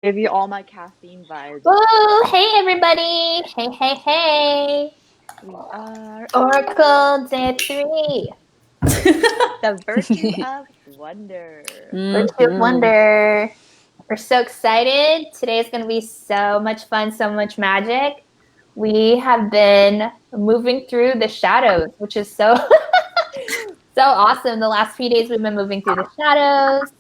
Give you all my caffeine vibes. Woo! Hey, everybody! Hey, hey, hey! We are Oracle Day 3. the virtue of wonder. Virtue of Wonder. We're so excited. Today is going to be so much fun, so much magic. We have been moving through the shadows, which is so so awesome. The last few days we've been moving through the shadows.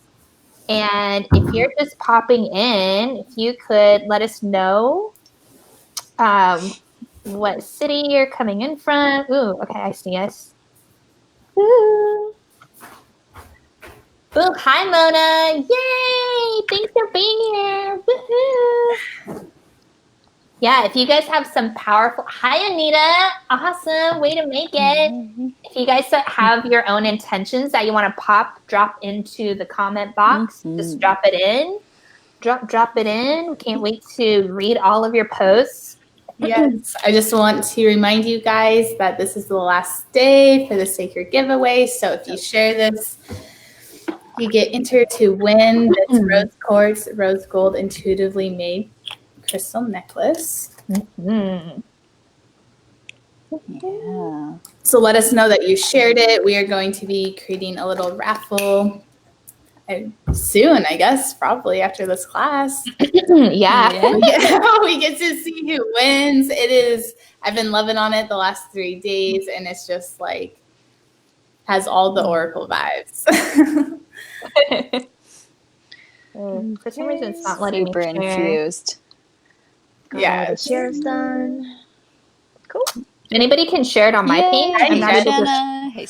And if you're just popping in, if you could let us know what city you're coming in from. Ooh, okay, I see us. Ooh. Ooh, hi, Mona. Yay! Thanks for being here. Woohoo! Yeah, if you guys have some powerful... Hi, Anita. Awesome. Way to make it. If you guys have your own intentions that you want to drop into the comment box, just drop it in. Drop it in. Can't wait to read all of your posts. Yes, I just want to remind you guys that this is the last day for the Sacred Giveaway. So if you share this, you get entered to win this rose quartz, rose gold, intuitively made crystal necklace. Mm-hmm. Yeah. So let us know that you shared it. We are going to be creating a little raffle soon, I guess, probably after this class. Yeah. We get to see who wins. I've been loving on it the last 3 days, and it's just like has all the oracle vibes. For some reason, it's not letting Super me share. infused. Yeah, The share's done. Cool. Anybody can share it on my page. Hi, I'm not able to. Jenna. Hey,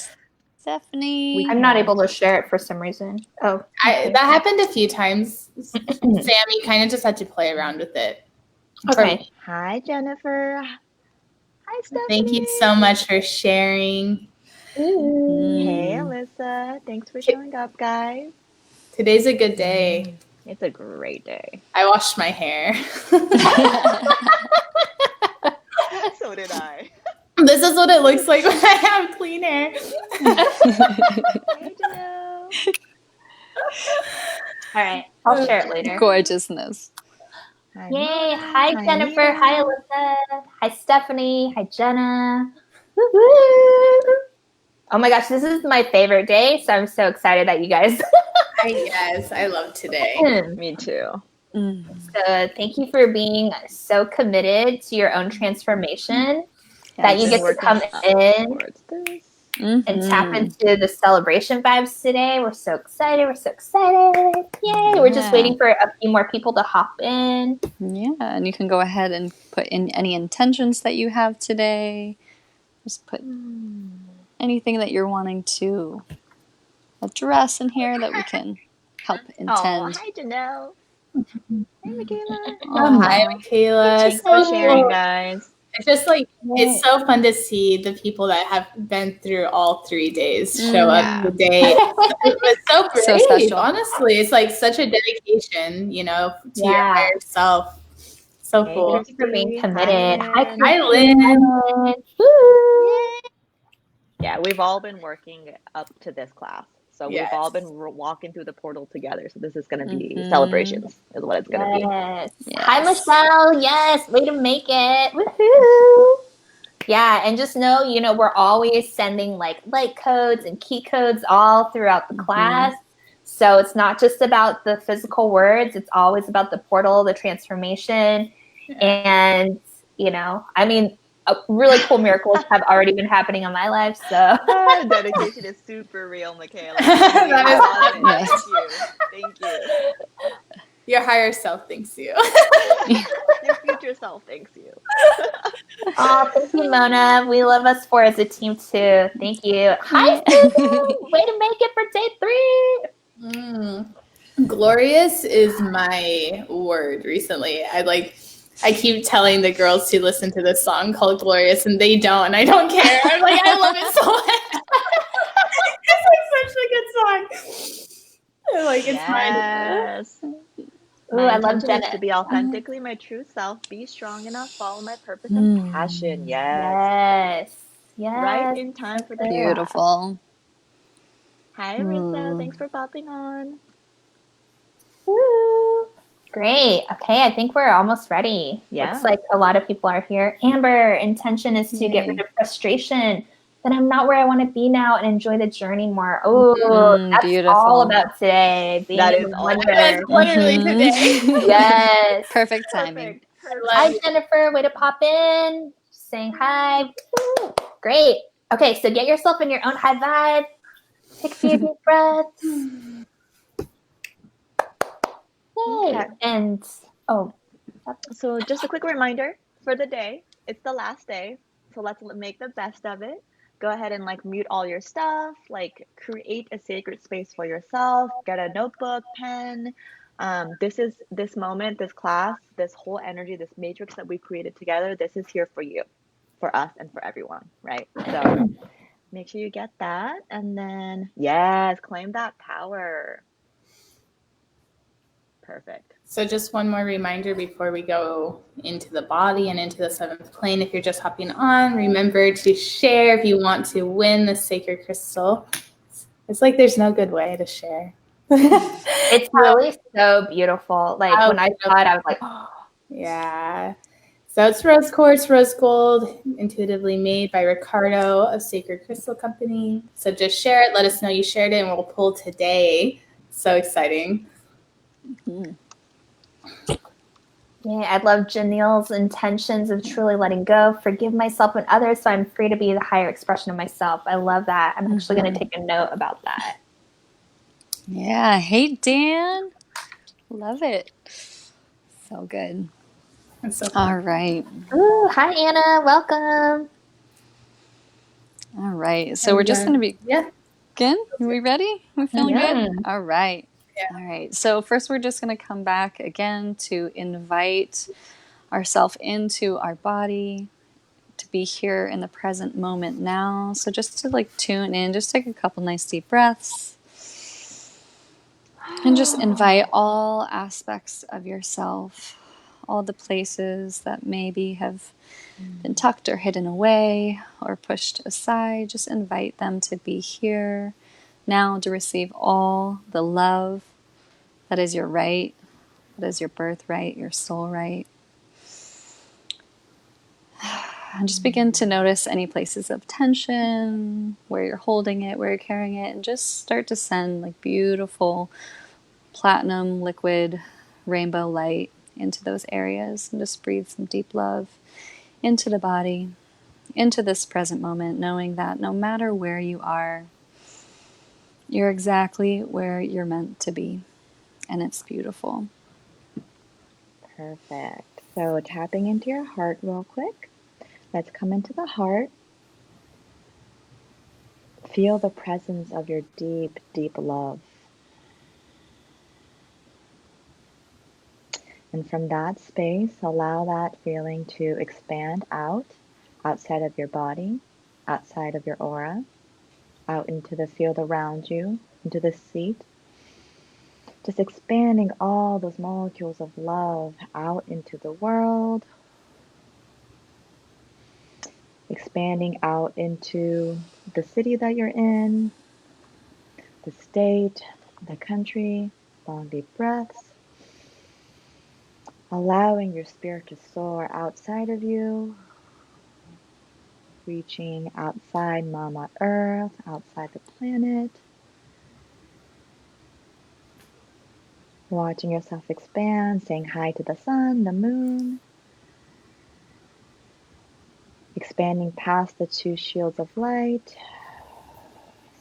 Stephanie. I'm not able to share it for some reason. Oh, that happened a few times. Sammy kind of just had to play around with it. okay. Hi, Jennifer. Hi, Stephanie. Thank you so much for sharing. Hey, Alyssa. Thanks for showing up, guys. Today's a good day. It's a great day. I washed my hair. So did I. This is what it looks like when I have clean hair. Hey, Jenna. All right. I'll share it later. Gorgeousness. Hi, Yay. Mona. Hi, Jennifer. Anita. Hi, Alyssa. Hi, Stephanie. Hi, Jenna. Woo-hoo. Oh my gosh, this is my favorite day. So I'm so excited that you guys. Yes, I love today. Me too. So thank you for being so committed to your own transformation that you get to come in and tap into the celebration vibes today. We're so excited. We're so excited. Yay. We're just waiting for a few more people to hop in. Yeah, and you can go ahead and put in any intentions that you have today. Just put anything that you're wanting to address in here that we can help intend. Oh, hi, Janelle. Hey, Michaela. Hi, Michaela. Thanks for sharing, guys. It's just like, it's so fun to see the people that have been through all 3 days show up today. It's so brave, So special. honestly. It's like such a dedication, to your higher self. So cool. Thank you for being committed. Hi, Lynn. Yeah, we've all been working up to this class. So Yes. we've all been walking through the portal together. So this is going to be celebrations is what it's going to be. Yes. Hi, Michelle. Yes, way to make it. Woohoo. Yeah, and just know, we're always sending like light codes and key codes all throughout the class. So it's not just about the physical words. It's always about the portal, the transformation. And, really cool miracles have already been happening in my life. So dedication is super real, Michaela. Yes. Thank you. Your higher self thanks you. Your future self thanks you. Oh, thank you, Mona. We love us four as a team too. Thank you. Hi, Susan. Way to make it for day 3. Glorious is my word recently. I keep telling the girls to listen to this song called Glorious, and they don't, and I don't care. I'm like, I love it so much. It's like such a good song. Like, it's mine. Ooh, I love Jenna. Jenna. To be authentically my true self, be strong enough, follow my purpose and passion. Yes. Right in time for the Beautiful. Hi, Risa. Thanks for popping on. Woo. Great. Okay, I think we're almost ready. Yeah. Looks like a lot of people are here. Amber, intention is to get rid of frustration. That I'm not where I want to be now and enjoy the journey more. Oh, that's beautiful. all about today. Being That in is the all wonder. That's literally today. Yes. Perfect timing. Hi, Jennifer. Way to pop in. Saying hi. Woo. Great. Okay, so get yourself in your own high vibe. Take a few deep breaths. Yay. Okay. And, So just a quick reminder for the day. It's the last day, so let's make the best of it. Go ahead and like mute all your stuff, like create a sacred space for yourself, get a notebook, pen. This moment, this class, this whole energy, this matrix that we created together, this is here for you, for us, and for everyone, right? So make sure you get that. And then, yes, claim that power. Perfect. So just one more reminder before we go into the body and into the seventh plane. If you're just hopping on, remember to share if you want to win the sacred crystal. It's like there's no good way to share. it's really so beautiful. Like when I saw it, I was like, oh. Yeah. So it's rose quartz, rose gold, intuitively made by Ricardo of Sacred Crystal Company. So just share it. Let us know you shared it, and we'll pull today. So exciting. Yeah, I love Janelle's intentions of truly letting go, forgive myself and others, so I'm free to be the higher expression of myself. I love that. I'm actually going to take a note about that. Yeah. Hey, Dan. Love it. So good. That's so fun. All right. Ooh, hi, Anna. Welcome. All right. So we're just going to be. Yeah. Are we ready? We feeling Yeah. good? All right. Yeah. All right. So first we're just going to come back again to invite ourselves into our body, to be here in the present moment now. So just to like tune in, just take a couple nice deep breaths. And just invite all aspects of yourself, all the places that maybe have been tucked or hidden away or pushed aside. Just invite them to be here now, to receive all the love that is your right, that is your birthright, your soul right. And just begin to notice any places of tension, where you're holding it, where you're carrying it, and just start to send like beautiful platinum liquid rainbow light into those areas, and just breathe some deep love into the body, into this present moment, knowing that no matter where you are, you're exactly where you're meant to be, and it's beautiful. Perfect. So tapping into your heart real quick. Let's come into the heart. Feel the presence of your deep, deep love. And from that space, allow that feeling to expand out, outside of your body, outside of your aura, out into the field around you, into the seat. Just expanding all those molecules of love out into the world, expanding out into the city that you're in, the state, the country. Long deep breaths. Allowing your spirit to soar outside of you, reaching outside Mama Earth, outside the planet. Watching yourself expand, saying hi to the sun, the moon. Expanding past the two shields of light,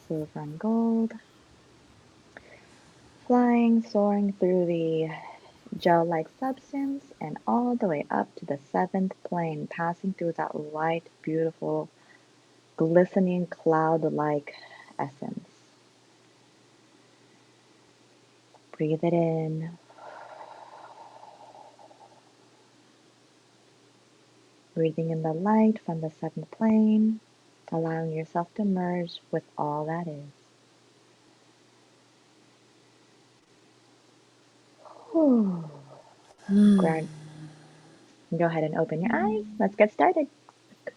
silver and gold. Flying, soaring through the gel-like substance and all the way up to the seventh plane, passing through that light, beautiful, glistening cloud-like essence. Breathe it in. Breathing in the light from the seventh plane, allowing yourself to merge with all that is. Great. Go ahead and open your eyes. Let's get started.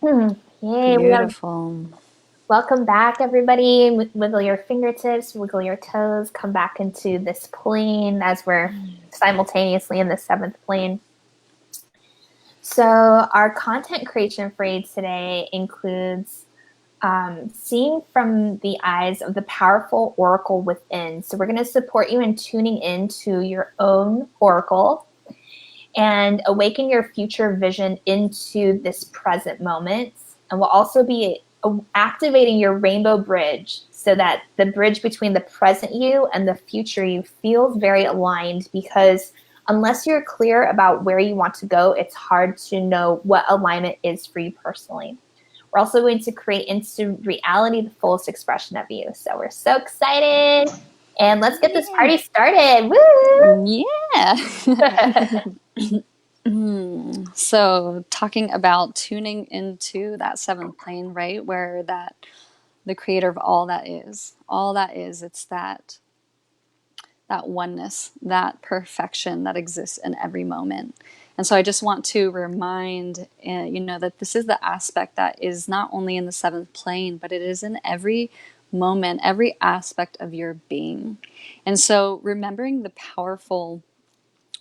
Yay, Beautiful. Welcome back, everybody. Wiggle your fingertips, wiggle your toes, come back into this plane as we're simultaneously in the 7th plane. So our content creation phrase today includes seeing from the eyes of the powerful oracle within. So we're going to support you in tuning into your own oracle and awaken your future vision into this present moment. And we'll also be activating your rainbow bridge so that the bridge between the present you and the future you feels very aligned, because unless you're clear about where you want to go, it's hard to know what alignment is for you personally. We're also going to create into reality the fullest expression of you. So we're so excited. And let's get this party started. Woo! Yeah. So talking about tuning into that 7th plane, right? Where that the creator of all that is, it's that oneness, that perfection that exists in every moment. And so I just want to remind, that this is the aspect that is not only in the 7th plane, but it is in every moment, every aspect of your being. And so remembering the powerful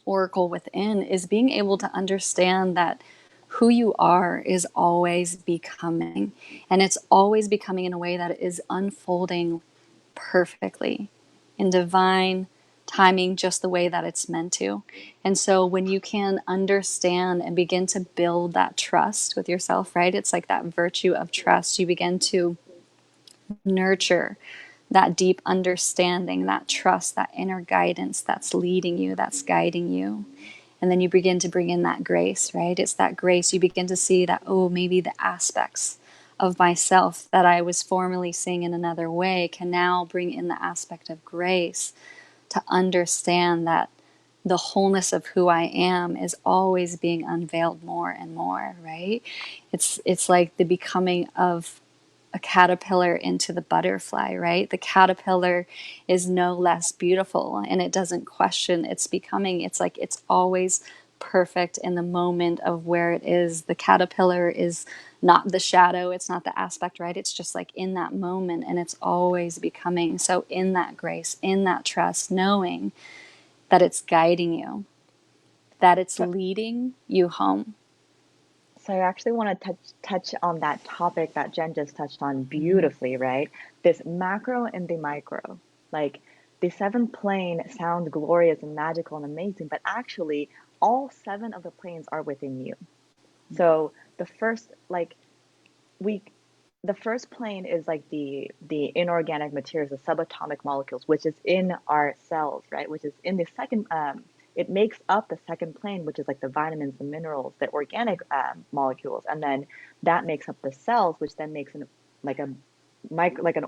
oracle within is being able to understand that who you are is always becoming, and it's always becoming in a way that is unfolding perfectly in divine timing, just the way that it's meant to. And so when you can understand and begin to build that trust with yourself, right? It's like that virtue of trust. You begin to nurture that deep understanding, that trust, that inner guidance that's leading you, that's guiding you. And then you begin to bring in that grace, right? It's that grace. You begin to see that, oh, maybe the aspects of myself that I was formerly seeing in another way can now bring in the aspect of grace to understand that the wholeness of who I am is always being unveiled more and more, right? It's like the becoming of a caterpillar into the butterfly, right? The caterpillar is no less beautiful, and it doesn't question its becoming. It's like it's always perfect in the moment of where it is. The caterpillar is not the shadow, it's not the aspect, right? It's just like in that moment, and it's always becoming. So in that grace, in that trust, knowing that it's guiding you, that it's leading you home. So I actually want to touch on that topic that Jen just touched on beautifully, right? This macro and the micro. Like the 7th plane sounds glorious and magical and amazing, but actually all 7 of the planes are within you. So the first the first plane is like the inorganic materials, the subatomic molecules, which is in our cells, right? Which is in the second it makes up the 2nd plane, which is like the vitamins, the minerals, the organic molecules, and then that makes up the cells, which then makes like an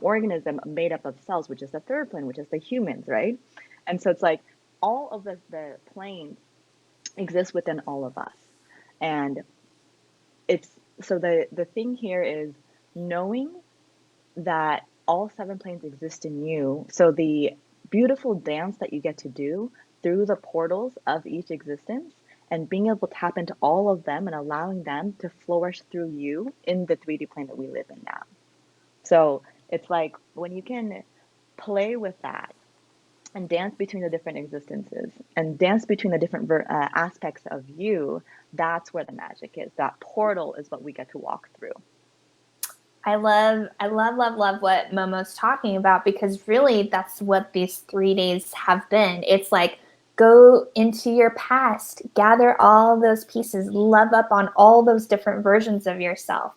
organism made up of cells, which is the 3rd plane, which is the humans, right? And so it's like all of the planes exist within all of us, and it's so the thing here is knowing that all 7 planes exist in you. So the beautiful dance that you get to do through the portals of each existence and being able to tap into all of them and allowing them to flourish through you in the 3D plane that we live in now. So it's like when you can play with that and dance between the different existences and dance between the different aspects of you, that's where the magic is. That portal is what we get to walk through. I love what Momo's talking about, because really that's what these 3 days have been. It's like, go into your past, gather all those pieces, love up on all those different versions of yourself,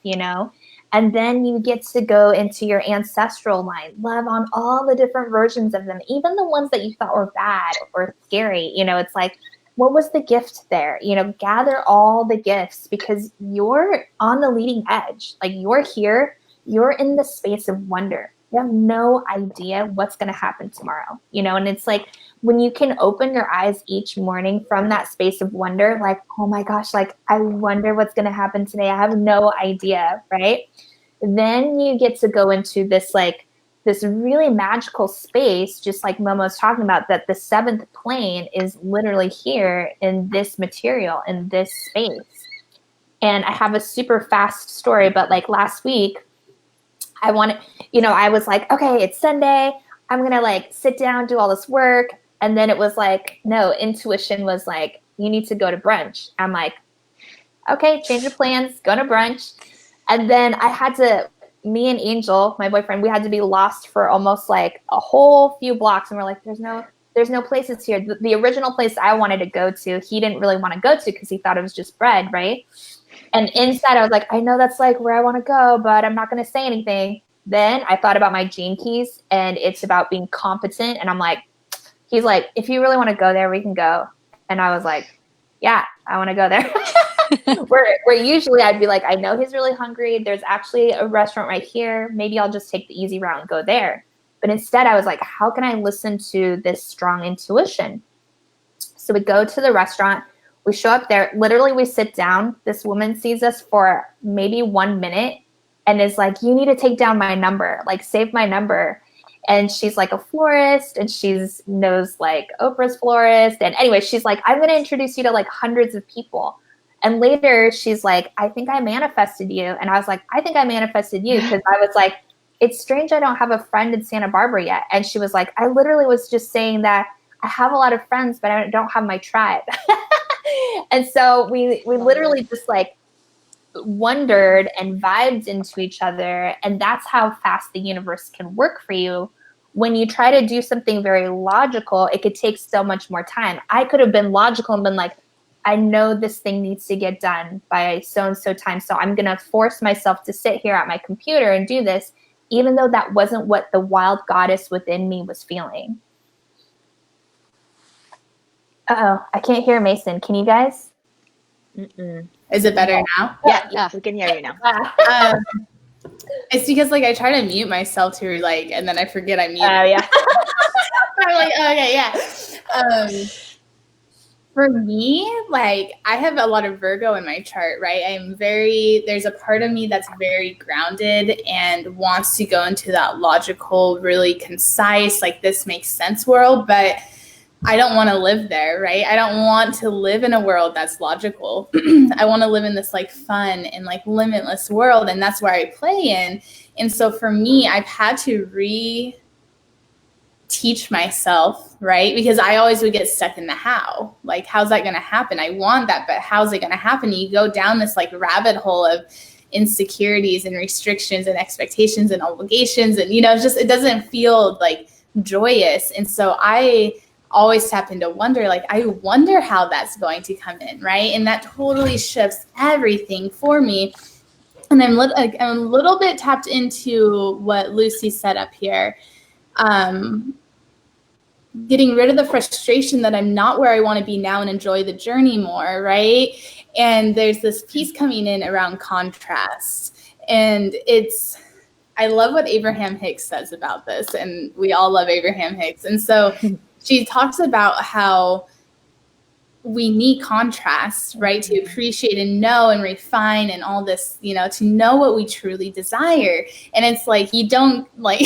and then you get to go into your ancestral line, love on all the different versions of them, even the ones that you thought were bad or scary. It's like, what was the gift there? Gather all the gifts, because you're on the leading edge. Like, you're here, you're in the space of wonder. You have no idea what's going to happen tomorrow, and it's like when you can open your eyes each morning from that space of wonder, like, oh my gosh, like, I wonder what's going to happen today. I have no idea, right? Then you get to go into this really magical space, just like Momo's talking about, that the 7th plane is literally here in this material, in this space. And I have a super fast story, but like last week, I wanted, I was like, okay, it's Sunday. I'm going to like sit down, do all this work. And then it was like, no, intuition was like, you need to go to brunch. I'm like, okay, change of plans, go to brunch. And then me and Angel, my boyfriend, we had to be lost for almost like a whole few blocks. And we're like, there's no places here. The original place I wanted to go to, he didn't really want to go to because he thought it was just bread, right? And inside I was like, I know that's like where I want to go, but I'm not going to say anything. Then I thought about my gene keys, and it's about being competent. And I'm like, he's like, if you really want to go there, we can go. And I was like, yeah, I want to go there. where usually I'd be like, I know he's really hungry. There's actually a restaurant right here. Maybe I'll just take the easy route and go there. But instead I was like, how can I listen to this strong intuition? So we go to the restaurant. We show up there. Literally, we sit down. This woman sees us for maybe 1 minute and is like, you need to take down my number, like save my number. And she's like a florist, and knows like Oprah's florist. And anyway, she's like, I'm going to introduce you to like hundreds of people. And later she's like, I think I manifested you. And I was like, I think I manifested you, because I was like, it's strange I don't have a friend in Santa Barbara yet. And she was like, I literally was just saying that I have a lot of friends, but I don't have my tribe. And so we literally just like wondered and vibed into each other. And that's how fast the universe can work for you. When you try to do something very logical, it could take so much more time. I could have been logical and been like, I know this thing needs to get done by so-and-so time, so I'm going to force myself to sit here at my computer and do this, even though that wasn't what the wild goddess within me was feeling. Uh-oh, I can't hear Mason. Can you guys? Mm-mm. Is it better now? Yeah, we can hear you now. It's because like I try to mute myself to like, and then I forget I mute. Oh, yeah. I'm like, okay, yeah. For me, like I have a lot of Virgo in my chart, right? There's a part of me that's very grounded and wants to go into that logical, really concise, like this makes sense world, but I don't want to live there, right? I don't want to live in a world that's logical. I want to live in this like fun and like limitless world, and that's where I play in. And so for me, I've had to teach myself, right? Because I always would get stuck in the how. Like, how's that going to happen? I want that, but how's it going to happen? And you go down this like rabbit hole of insecurities and restrictions and expectations and obligations. And, it doesn't feel like joyous. And so I always tap into wonder, like, I wonder how that's going to come in, right? And that totally shifts everything for me. And I'm a little bit tapped into what Lucy said up here. Getting rid of the frustration that I'm not where I want to be now and enjoy the journey more, right? And there's this piece coming in around contrast. And I love what Abraham Hicks says about this, and we all love Abraham Hicks. And so she talks about how we need contrast, right, to appreciate and know and refine and all this, to know what we truly desire. And it's like, you don't like,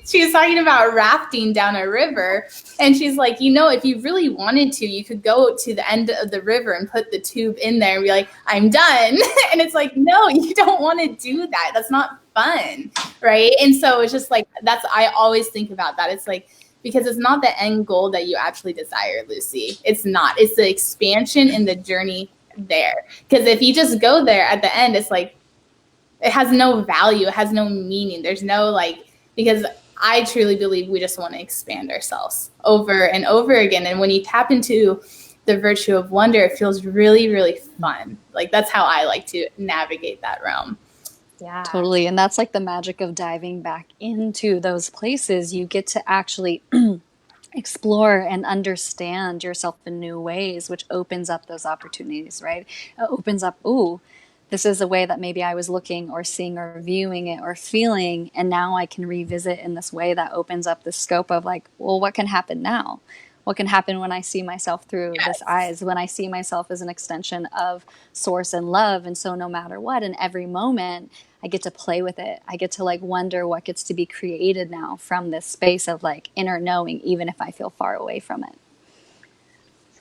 she was talking about rafting down a river, and she's like, if you really wanted to, you could go to the end of the river and put the tube in there and be like, I'm done. And it's like, no, you don't want to do that. That's not fun, right? And so it's just like, I always think about that. It's like, because it's not the end goal that you actually desire, Lucy. It's not. It's the expansion and the journey there. Because if you just go there at the end, it's like, it has no value. It has no meaning. There's no because I truly believe we just want to expand ourselves over and over again. And when you tap into the virtue of wonder, it feels really, really fun. Like, that's how I like to navigate that realm. Yeah. Totally. And that's like the magic of diving back into those places. You get to actually explore and understand yourself in new ways, which opens up those opportunities, right? It opens up, this is a way that maybe I was looking or seeing or viewing it or feeling, and now I can revisit in this way that opens up the scope of like, well, what can happen now? What can happen when I see myself through this eyes, when I see myself as an extension of source and love? And so no matter what, in every moment, I get to play with it. I get to like wonder what gets to be created now from this space of like inner knowing, even if I feel far away from it.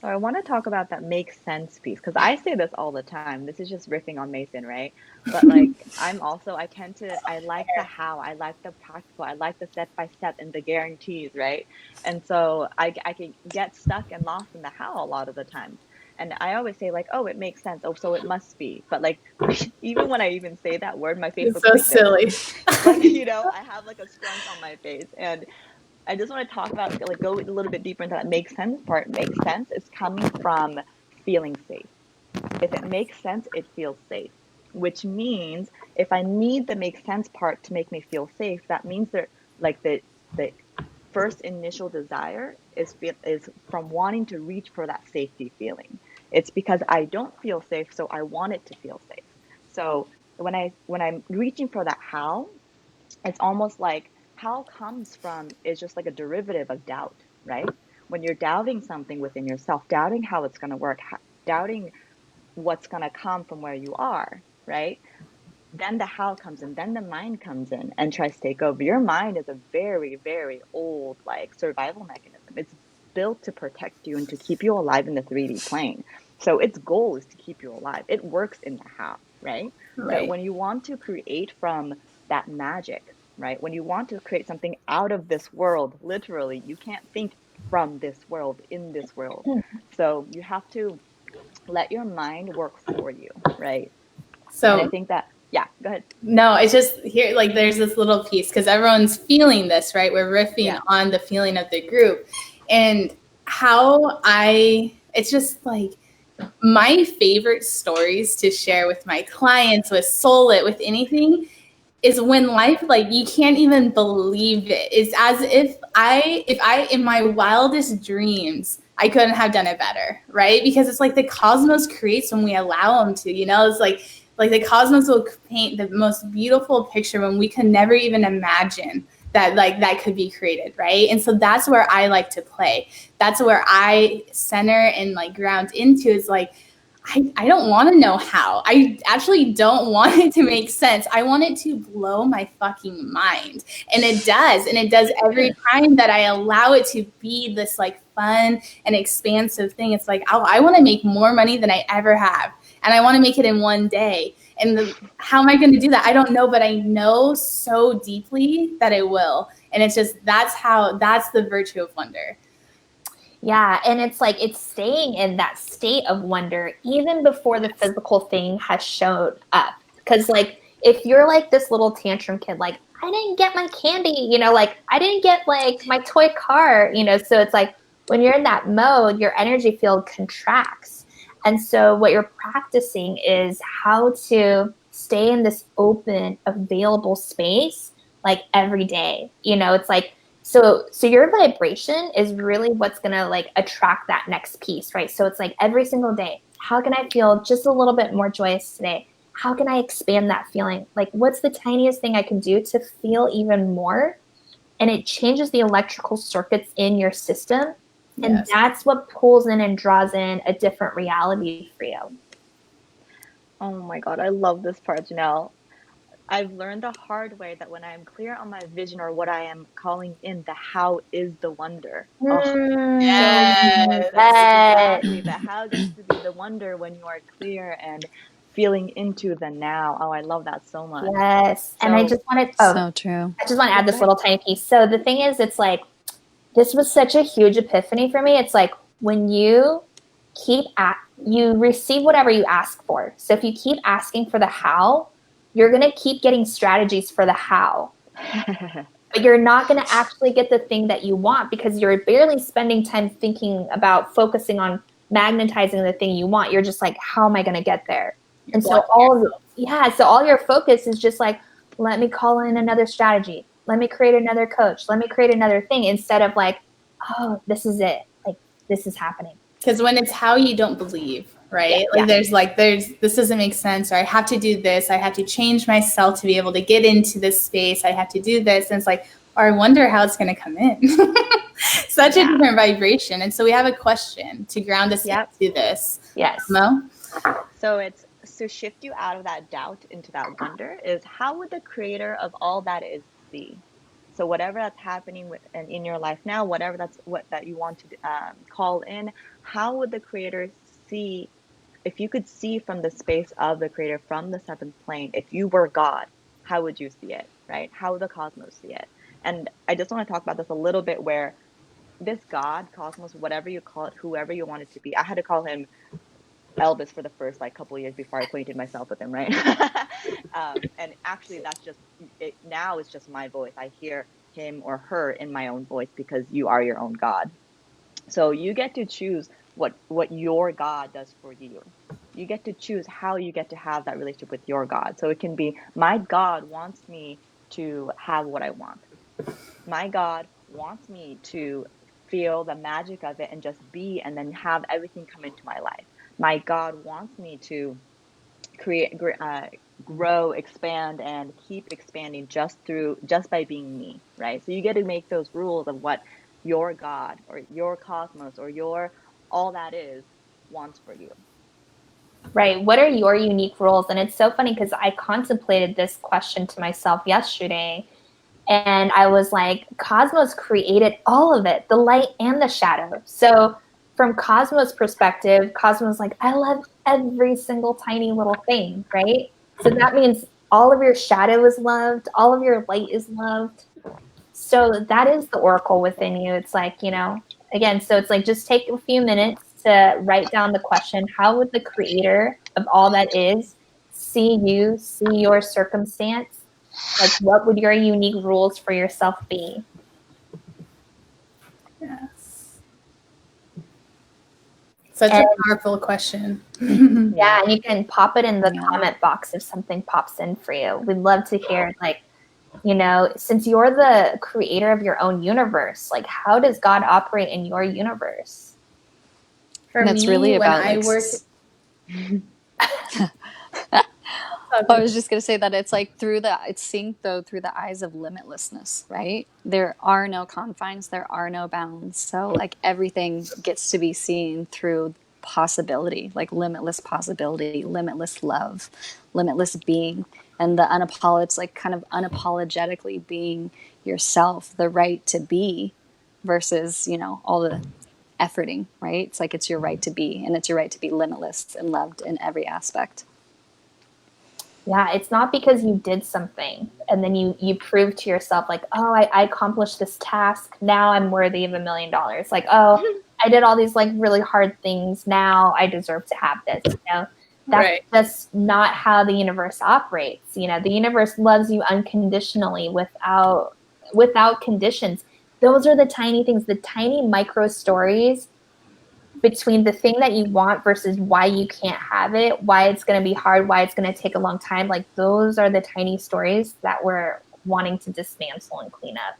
So I want to talk about that makes sense piece because I say this all the time. This is just riffing on Mason, right? But like I like the how, I like the practical, I like the step by step and the guarantees, right? And so I can get stuck and lost in the how a lot of the times. And I always say like, oh, it makes sense. Oh, so it must be. But like even when I even say that word, my face It's looks so like this. silly. Like, I have like a scrunch on my face. And I just want to talk about like go a little bit deeper into that makes sense part. Makes sense is coming from feeling safe. If it makes sense, it feels safe, which means if I need the make sense part to make me feel safe, that means that like the first initial desire is from wanting to reach for that safety feeling. It's because I don't feel safe, so I want it to feel safe. So when I'm reaching for that how, it's almost like how comes from is just like a derivative of doubt, right? When you're doubting something within yourself, doubting how it's going to work, doubting what's going to come from where you are, right? Then the how comes in, then the mind comes in and tries to take over. Your mind is a very, very old like survival mechanism. It's built to protect you and to keep you alive in the 3D plane. So its goal is to keep you alive. It works in the how, right? But Right. when you want to create from that magic, right? When you want to create something out of this world, literally, you can't think from this world in this world. So you have to let your mind work for you, right? And I So think that, yeah, go ahead. no, it's just here, like there's this little piece because everyone's feeling this, right? We're riffing Yeah. on the feeling of the group and it's just like my favorite stories to share with my clients, with Soul It, with anything, is when life, like you can't even believe it. It's as if I in my wildest dreams I couldn't have done it better, right? Because it's like the cosmos creates when we allow them to, it's like the cosmos will paint the most beautiful picture when we can never even imagine that like that could be created, right? And so that's where I like to play. That's where I center and like ground into is like I don't want to know how. I actually don't want it to make sense. I want it to blow my fucking mind. And it does. And it does every time that I allow it to be this like fun and expansive thing. It's like, oh, I want to make more money than I ever have. And I want to make it in one day. And how am I going to do that? I don't know, but I know so deeply that I will. And it's just, that's the virtue of wonder. Yeah, and it's like it's staying in that state of wonder even before the physical thing has shown up. Because like if you're like this little tantrum kid, like I didn't get my candy, like I didn't get like my toy car, so it's like when you're in that mode, your energy field contracts. And so what you're practicing is how to stay in this open, available space like every day. It's like so your vibration is really what's going to like attract that next piece, right? So it's like every single day, how can I feel just a little bit more joyous today? How can I expand that feeling? Like what's the tiniest thing I can do to feel even more? And it changes the electrical circuits in your system. And Yes. that's what pulls in and draws in a different reality for you. Oh my God, I love this part, Janelle. I've learned the hard way that when I'm clear on my vision or what I am calling in, the how is the wonder. Oh, so Yes. beautiful. Yes. Exactly. The how gets to be the wonder when you are clear and feeling into the now. Oh, I love that so much. Yes. And So, So true. I just want to add yeah, go this ahead. little tiny piece. So the thing is, it's like, this was such a huge epiphany for me. It's like when you you receive whatever you ask for. So if you keep asking for the how, you're going to keep getting strategies for the how. But you're not going to actually get the thing that you want because you're barely spending time thinking about focusing on magnetizing the thing you want. You're just like, how am I going to get there? You're And so all your focus is just like, let me call in another strategy. Let me create another coach. Let me create another thing instead of like, oh, this is it. Like, this is happening. Because when it's how you don't believe, right? Yeah. There's this doesn't make sense, or I have to do this, I have to change myself to be able to get into this space, I have to do this. And it's like, or I wonder how it's going to come in. Such a different vibration. And so we have a question to ground us into this. Yes. Mo? So it's to shift you out of that doubt into that wonder is how would the creator of all that is see? So whatever that's happening with and in your life now, whatever that's what that you want to call in, how would the creator see, if you could see from the space of the creator, from the seventh plane, if you were God, how would you see it, right? How would the cosmos see it? And I just want to talk about this a little bit, where this God, cosmos, whatever you call it, whoever you want it to be, I had to call him Elvis for the first like couple of years before I acquainted myself with him, right? And actually, that's just it. Now it's just my voice. I hear him or her in my own voice, because you are your own God. So you get to choose what your God does for you. You get to choose how you get to have that relationship with your God. So it can be, my God wants me to have what I want. My God wants me to feel the magic of it and just be, and then have everything come into my life. My God wants me to create, grow, expand, and keep expanding just by being me, right? So you get to make those rules of what your God or your cosmos or your all that is wants for you. Right. What are your unique roles? And it's so funny because I contemplated this question to myself yesterday. And I was like, Cosmos created all of it, the light and the shadow. So from Cosmos' perspective, Cosmos like, I love every single tiny little thing, right? So that means all of your shadow is loved, all of your light is loved. So that is the oracle within you. It's like, again, so it's like, just take a few minutes to write down the question, how would the creator of all that is see you, see your circumstance? Like, what would your unique rules for yourself be? Yes. Such a powerful question. Yeah, and you can pop it in the Yeah. comment box if something pops in for you. We'd love to hear, like, since you're the creator of your own universe, like, how does God operate in your universe? For And it's me, really when about I like work. I was just going to say that it's like it's seeing though through the eyes of limitlessness, right? There are no confines, there are no bounds. So like everything gets to be seen through possibility, like limitless possibility, limitless love, limitless being, and the it's like kind of unapologetically being yourself, the right to be versus, all the efforting, right? It's like it's your right to be, and it's your right to be limitless and loved in every aspect. Yeah, it's not because you did something and then you prove to yourself like, oh, I accomplished this task. Now I'm worthy of $1 million. Like, oh, I did all these like really hard things. Now I deserve to have this. That's Right. just not how the universe operates. The universe loves you unconditionally without conditions. Those are the tiny things, the tiny micro stories between the thing that you want versus why you can't have it, why it's going to be hard, why it's going to take a long time. Like, those are the tiny stories that we're wanting to dismantle and clean up.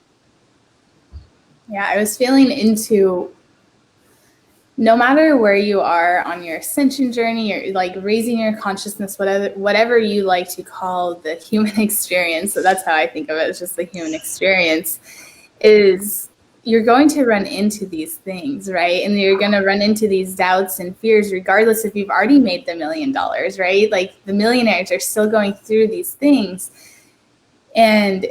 Yeah, I was feeling into, no matter where you are on your ascension journey or like raising your consciousness, whatever you like to call the human experience. So that's how I think of it. It's just the human experience. Is you're going to run into these things, right? And you're going to run into these doubts and fears, regardless if you've already made the $1 million, right? Like the millionaires are still going through these things. And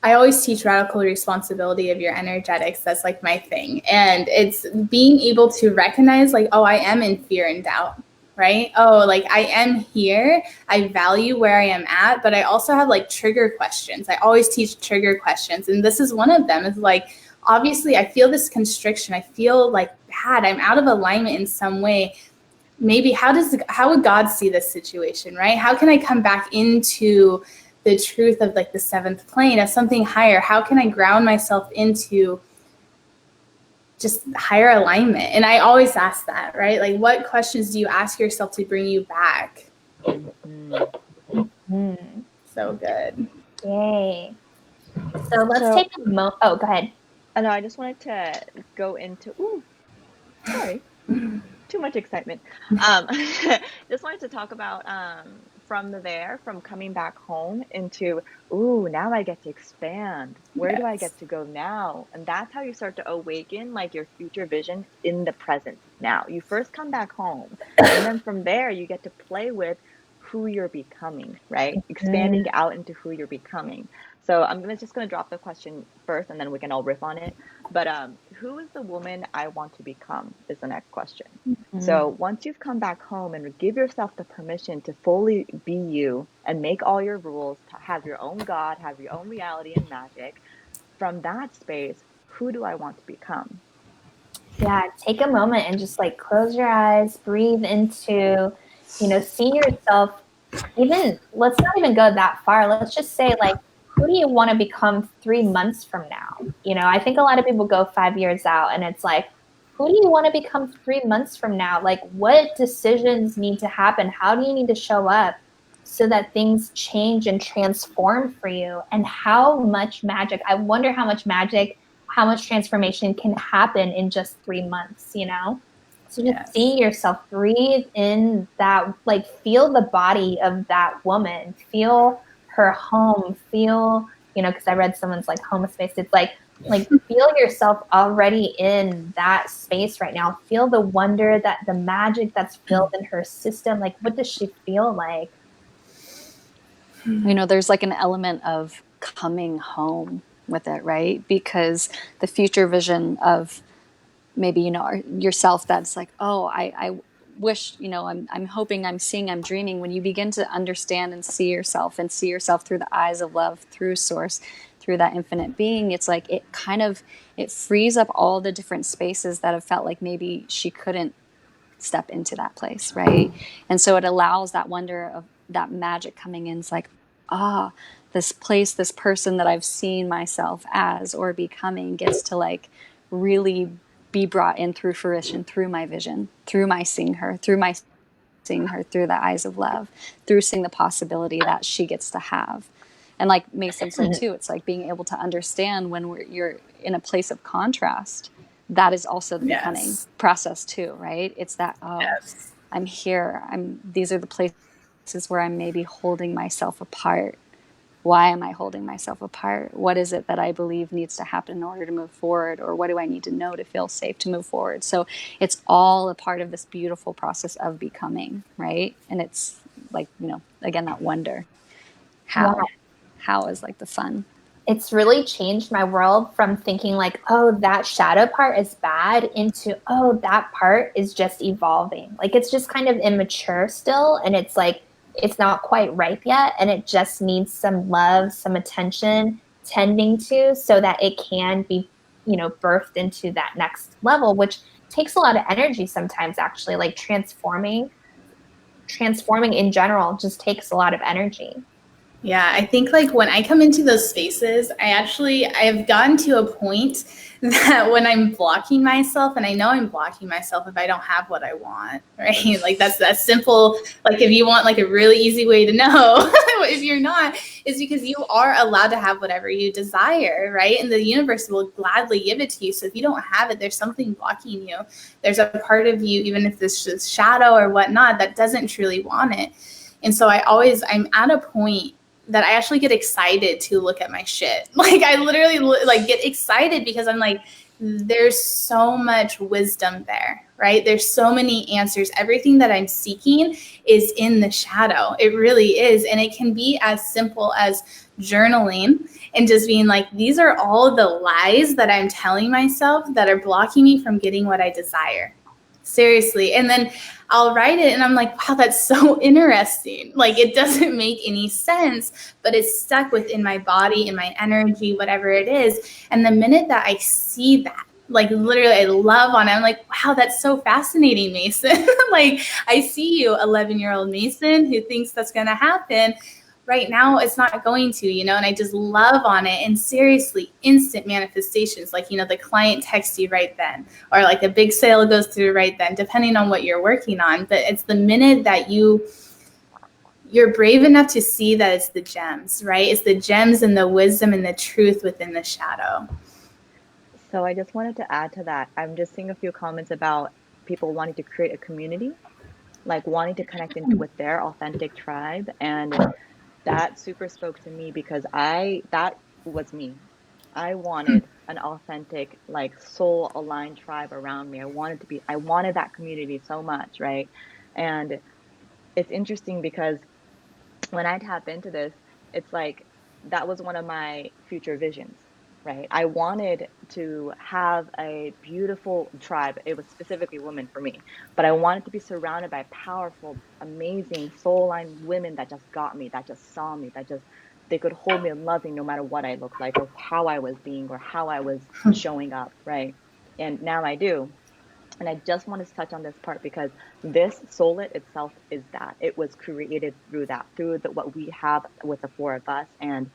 I always teach radical responsibility of your energetics. That's like my thing. And it's being able to recognize like, oh, I am in fear and doubt, right? Oh, like I am here. I value where I am at, but I also have like trigger questions. I always teach trigger questions. And this is one of them. It's like, obviously I feel this constriction. I feel like bad. I'm out of alignment in some way. Maybe how would God see this situation, right? How can I come back into the truth of like the seventh plane of something higher? How can I ground myself into just higher alignment? And I always ask that, right? Like, what questions do you ask yourself to bring you back? So good. Yay. So let's take a moment. Oh, go ahead. I know, I just wanted to go into, sorry, too much excitement. Just wanted to talk about from coming back home into, now I get to expand. Where do I get to go now? And that's how you start to awaken like your future vision in the present now. You first come back home, and then from there you get to play with who you're becoming, right? Expanding out into who you're becoming. So I'm just going to drop the question first, and then we can all riff on it. But who is the woman I want to become is the next question. Mm-hmm. So once you've come back home and give yourself the permission to fully be you and make all your rules, to have your own God, have your own reality and magic, from that space, who do I want to become? Yeah, take a moment and just like close your eyes, breathe into, see yourself. Even let's not even go that far. Let's just say, like, who do you want to become 3 months from now? I think a lot of people go 5 years out, and it's like, who do you want to become 3 months from now? Like, what decisions need to happen? How do you need to show up so that things change and transform for you? And how much magic, I wonder how much magic, how much transformation can happen in just 3 months, So just see yourself, breathe in that, like, feel the body of that woman, feel her home, feel, because I read someone's like home space. It's like feel yourself already in that space right now. Feel the wonder, that the magic that's filled in her system. Like, what does she feel like? There's like an element of coming home with it, right? Because the future vision of maybe, yourself, that's like, oh, I wish, I'm hoping, I'm seeing, I'm dreaming. When you begin to understand and see yourself through the eyes of love, through source, through that infinite being, it's like it frees up all the different spaces that have felt like maybe she couldn't step into that place, right? And so it allows that wonder of that magic coming in. It's like, this place, this person that I've seen myself as or becoming gets to like really be brought in through fruition, through my vision, through my seeing her through the eyes of love, through seeing the possibility that she gets to have. And like Mason said too, it's like being able to understand when you're in a place of contrast. That is also the becoming process too, right? It's that, I'm here. These are the places where I'm maybe holding myself apart. Why am I holding myself apart? What is it that I believe needs to happen in order to move forward? Or what do I need to know to feel safe to move forward? So it's all a part of this beautiful process of becoming, right? And it's like, again, that wonder. How is like the fun. It's really changed my world from thinking like, oh, that shadow part is bad, into, oh, that part is just evolving. Like, it's just kind of immature still. And it's like, it's not quite ripe yet. And it just needs some love, some attention, tending to, so that it can be, birthed into that next level, which takes a lot of energy sometimes, actually. Like transforming in general just takes a lot of energy. Yeah, I think like when I come into those spaces, I've gotten to a point that when I'm blocking myself, and I know I'm blocking myself if I don't have what I want, right? Like that's simple. Like if you want like a really easy way to know if you're not, is because you are allowed to have whatever you desire, right? And the universe will gladly give it to you. So if you don't have it, there's something blocking you. There's a part of you, even if it's just shadow or whatnot, that doesn't truly want it. And so I'm at a point that I actually get excited to look at my shit. Like I literally like get excited because I'm like, there's so much wisdom there, right? There's so many answers. Everything that I'm seeking is in the shadow. It really is. And it can be as simple as journaling and just being like, these are all the lies that I'm telling myself that are blocking me from getting what I desire. Seriously. And then I'll write it and I'm like, wow, that's so interesting. Like it doesn't make any sense, but it's stuck within my body and my energy, whatever it is. And the minute that I see that, like literally I love on it, I'm like, wow, that's so fascinating, Mason. Like I see you, 11-year-old Mason, who thinks that's going to happen. Right now, it's not going to, and I just love on it. And seriously, instant manifestations, like, the client texts you right then, or like a big sale goes through right then, depending on what you're working on. But it's the minute that you're brave enough to see that it's the gems, right? It's the gems and the wisdom and the truth within the shadow. So I just wanted to add to that. I'm just seeing a few comments about people wanting to create a community, like wanting to connect with their authentic tribe. And that super spoke to me because that was me. I wanted an authentic, like soul aligned tribe around me. I wanted that community so much, right? And it's interesting because when I tap into this, it's like that was one of my future visions. right? I wanted to have a beautiful tribe. It was specifically women for me, but I wanted to be surrounded by powerful, amazing, soul-aligned women that just got me, that just saw me, that just they could hold me and love me no matter what I looked like or how I was being or how I was showing up, right? And now I do. And I just want to touch on this part because this Solit itself is that. It was created through that, through what we have with the four of us. And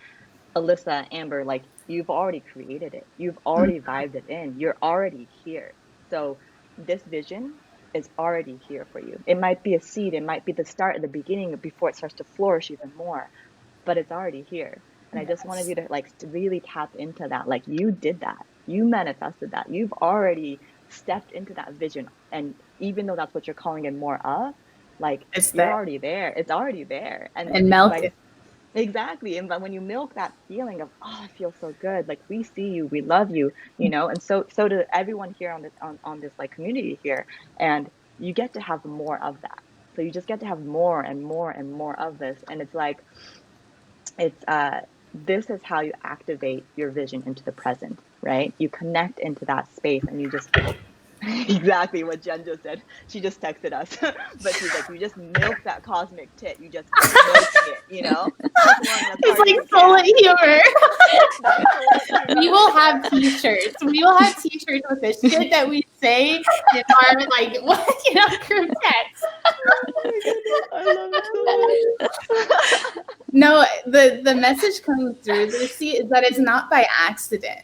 Alyssa, Amber, like you've already created it. You've already vibed it in. You're already here. So this vision is already here for you. It might be a seed. It might be the start at the beginning before it starts to flourish even more, but it's already here. And I just wanted you to like to really tap into that. Like you did that. You manifested that. You've already stepped into that vision. And even though that's what you're calling in more of, like It's you're there. already there. It's already there. And milk it. Exactly. And but when you milk that feeling of, oh, I feel so good, like we see you, we love you, you know, and so do everyone here on this on this like community here. And you get to have more of that. So you just get to have more and more and more of this. And it's like it's this is how you activate your vision into the present, right? You connect into that space and you just exactly what Jen just said. She just texted us. But she's like, you just milk that cosmic tit. You just keep milking it, you know? It's like Solit humor. We will have t-shirts. We will have t-shirts with this shit that we say in our like group text. I love it so much. No, the message coming through, Lucy, is that it's not by accident,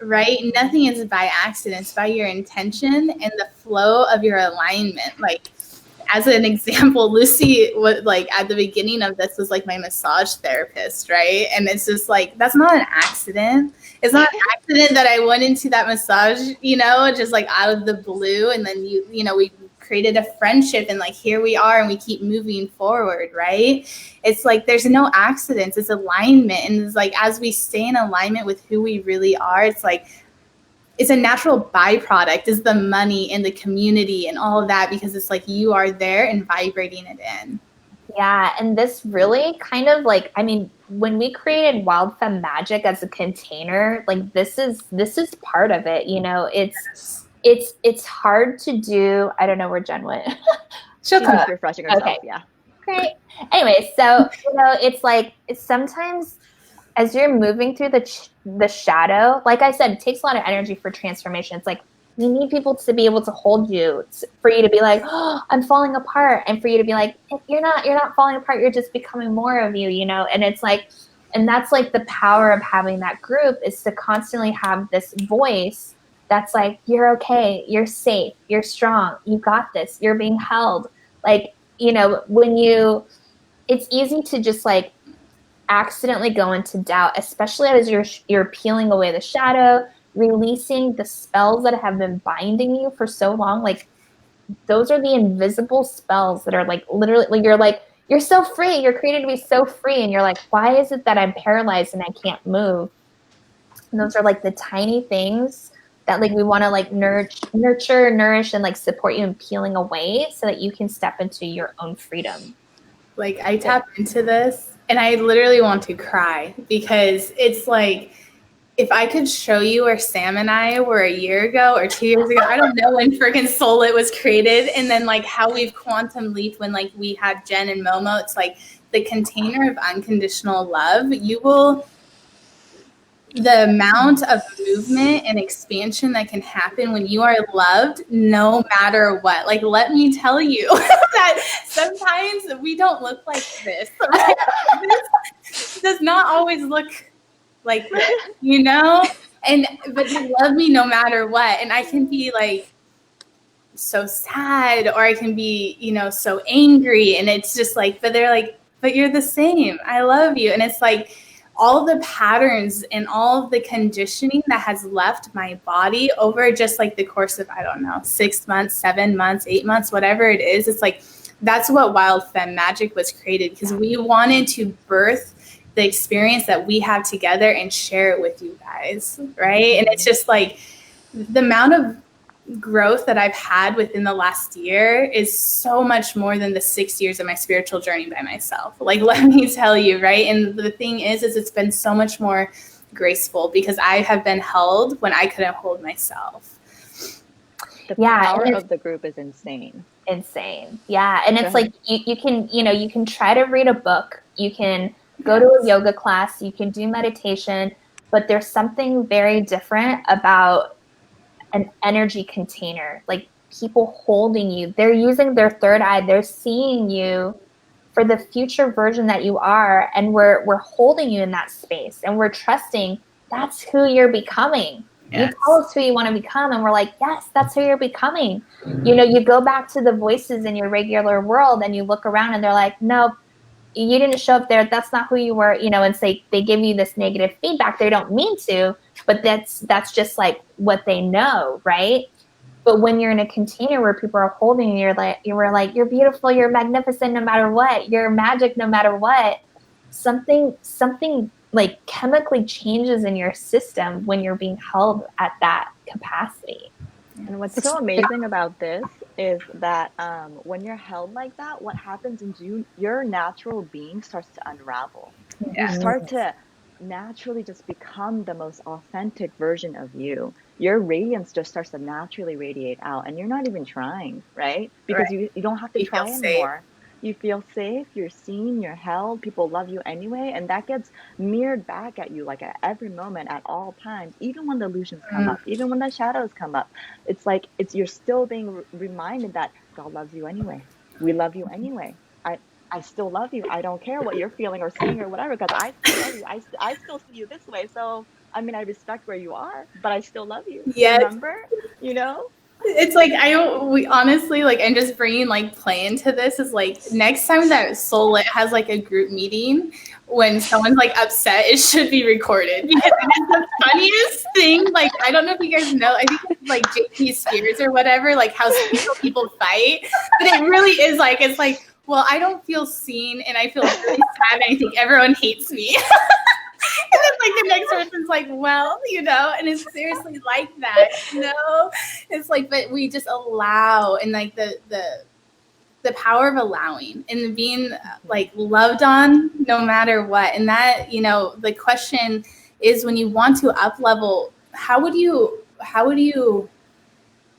right? Nothing is by accident. It's by your intention and the flow of your alignment. Like, as an example, Lucy was like at the beginning of this was like my massage therapist, right? And it's just like that's not an accident. It's not an accident that I went into that massage, just like out of the blue, and then we created a friendship, and like here we are, and we keep moving forward, right? It's like there's no accidents. It's alignment, and it's like as we stay in alignment with who we really are, it's like it's a natural byproduct is the money and the community and all of that, because it's like you are there and vibrating it in. Yeah, and this really kind of like, I mean, when we created Wild Femme Magic as a container, like this is part of it. It's hard to do. I don't know where Jen went. She's just refreshing herself. Okay. Yeah. Great. Anyway, so it's like sometimes as you're moving through the shadow, like I said, it takes a lot of energy for transformation. It's like you need people to be able to hold you, for you to be like, oh, I'm falling apart, and for you to be like, you're not falling apart. You're just becoming more of you, And it's like, and that's like the power of having that group, is to constantly have this voice that's like, you're okay, you're safe, you're strong, you got this, you're being held. Like, it's easy to just like accidentally go into doubt, especially as you're peeling away the shadow, releasing the spells that have been binding you for so long. Like those are the invisible spells that are like literally, you're so free, you're created to be so free, and you're like, why is it that I'm paralyzed and I can't move? And those are like the tiny things that like we want to like nurture, nourish, and like support you in peeling away so that you can step into your own freedom. Like I tap into this and I literally want to cry, because it's like, if I could show you where Sam and I were a year ago or 2 years ago, I don't know when freaking Solit was created, and then like how we've quantum leaped when like we had Jen and Momo. It's like the container of unconditional love. The amount of movement and expansion that can happen when you are loved, no matter what. Like, let me tell you that sometimes we don't look like this. Right? This does not always look like this, but they love me no matter what. And I can be like so sad, or I can be, so angry. And it's just like, but they're like, but you're the same. I love you. And it's like, all the patterns and all of the conditioning that has left my body over just like the course of, 6 months, 7 months, 8 months, whatever it is. It's like, that's what Wild Femme Magic was created, because we wanted to birth the experience that we have together and share it with you guys. Right. And it's just like the amount of growth that I've had within the last year is so much more than the 6 years of my spiritual journey by myself. Like, let me tell you, right? And the thing is it's been so much more graceful, because I have been held when I couldn't hold myself. The Yeah, power and of the group is insane. insane. Yeah. And Go it's ahead. like you can, you can try to read a book, you can go to a yoga class, you can do meditation, but there's something very different about an energy container, like people holding you. They're using their third eye, they're seeing you for the future version that you are, and we're holding you in that space, and we're trusting that's who you're becoming. Yes. You tell us who you want to become, and we're like, yes, that's who you're becoming. You go back to the voices in your regular world and you look around and they're like, nope, you didn't show up there, that's not who you were, and say they give you this negative feedback. They don't mean to, but that's just like what they know, right? But when you're in a container where people are holding you, you're like, you're beautiful, you're magnificent no matter what, you're magic no matter what. Something like chemically changes in your system when you're being held at that capacity. And what's so amazing about this is that when you're held like that, what happens is your natural being starts to unravel. You start to naturally just become the most authentic version of you. Your radiance just starts to naturally radiate out, and you're not even trying, right? Because Right. you don't have to You feel try safe. anymore. You feel safe, you're seen, you're held, people love you anyway, and that gets mirrored back at you like at every moment, at all times, even when the illusions come up, even when the shadows come up. It's like you're still being reminded that God loves you anyway. We love you anyway. I still love you. I don't care what you're feeling or seeing or whatever, because I still love you. I still see you this way. So I mean, I respect where you are, but I still love you. Yes. Remember, you know. It's like we honestly, like, I'm just bringing like play into this is like next time that Soul Lit has like a group meeting, when someone's like upset, it should be recorded, because it is the funniest thing. Like, I don't know if you guys know, I think it's like JP Spears or whatever, like how people fight, but it really is like, it's like, well, I don't feel seen and I feel really sad and I think everyone hates me. And then like the next person's like, well, and it's seriously like that, It's like, but we just allow, and like the power of allowing and being like loved on no matter what. And that, the question is, when you want to up level, how would you